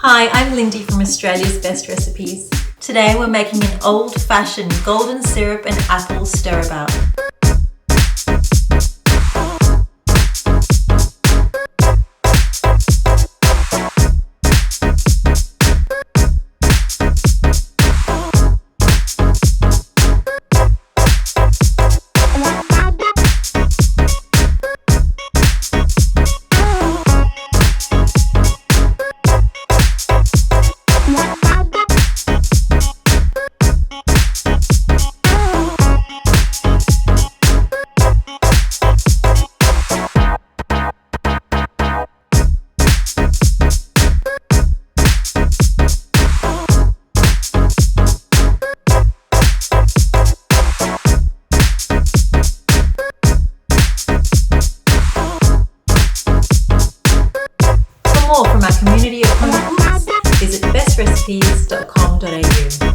Hi, I'm Lindy from Australia's Best Recipes. Today we're making an old-fashioned golden syrup and apple stirabout. For more from our community of home cooks, visit bestrecipes.com.au.